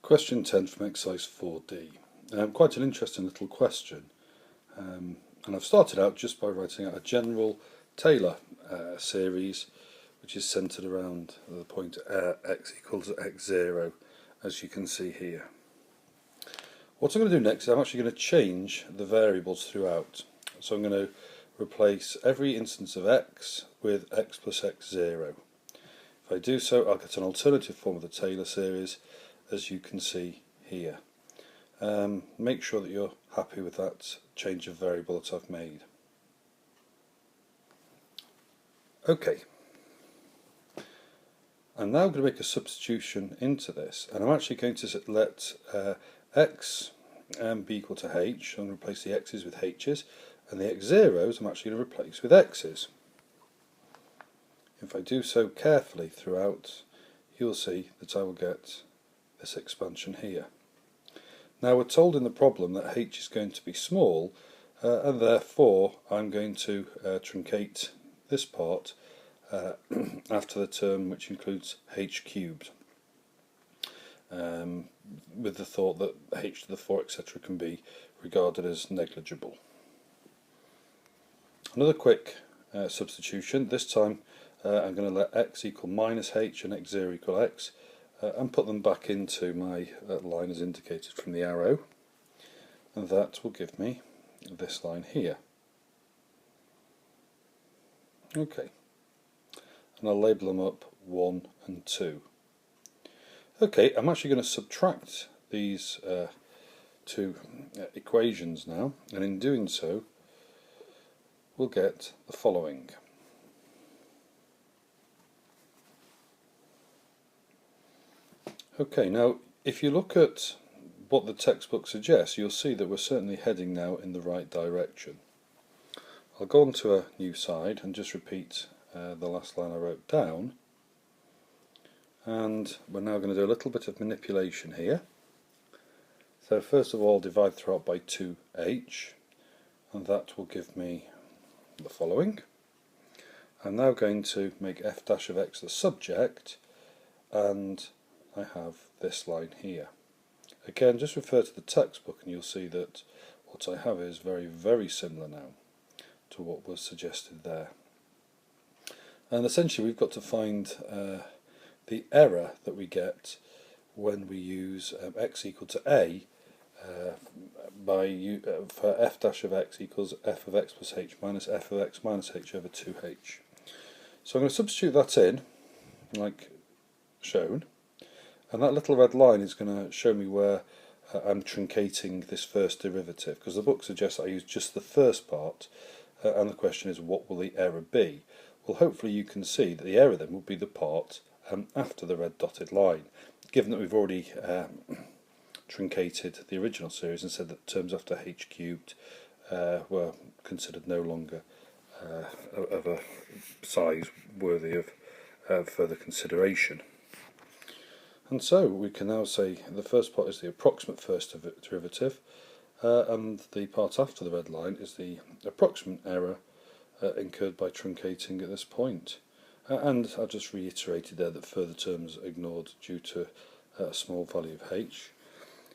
Question 10 from exercise 4D. Quite an interesting little question, and I've started out just by writing out a general Taylor series which is centred around the point x equals x0, as you can see here. What I'm going to do next is I'm actually going to change the variables throughout. So I'm going to replace every instance of x with x plus x0. If I do so, I'll get an alternative form of the Taylor series, as you can see here. Make sure that you're happy with that change of variable that I've made. Okay, I'm now going to make a substitution into this, and I'm actually going to let x be equal to h. I'm going to replace the x's with h's, and the x0's I'm actually going to replace with x's. If I do so carefully throughout, you'll see that I will get this expansion here. Now we're told in the problem that h is going to be small, and therefore I'm going to truncate this part after the term which includes h cubed, with the thought that h to the 4 etc. can be regarded as negligible. Another quick substitution. This time I'm going to let x equal minus h and x0 equal x, and put them back into my line as indicated from the arrow, and that will give me this line here. Okay, and I'll label them up 1 and 2. Okay, I'm actually going to subtract these two equations now, and in doing so we'll get the following. Okay, now if you look at what the textbook suggests, you'll see that we're certainly heading now in the right direction. I'll go on to a new side and just repeat the last line I wrote down, and we're now going to do a little bit of manipulation here. So first of all, divide throughout by 2h, and that will give me the following. I'm now going to make f dash of x the subject, and I have this line here. Again, just refer to the textbook and you'll see that what I have is very, very similar now to what was suggested there. And essentially we've got to find the error that we get when we use x equal to a for f dash of x equals f of x plus h minus f of x minus h over 2h. So I'm going to substitute that in, like shown. And that little red line is going to show me where I'm truncating this first derivative, because the book suggests I use just the first part, and the question is, what will the error be? Well, hopefully you can see that the error then will be the part after the red dotted line, given that we've already truncated the original series and said that terms after h cubed were considered no longer of a size worthy of further consideration. And so we can now say the first part is the approximate first derivative, and the part after the red line is the approximate error incurred by truncating at this point. And I just reiterated there that further terms ignored due to a small value of h.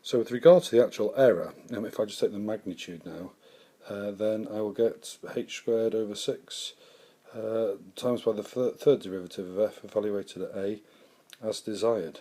So with regard to the actual error, if I just take the magnitude now, then I will get h squared over 6 times by the third derivative of f evaluated at a as desired.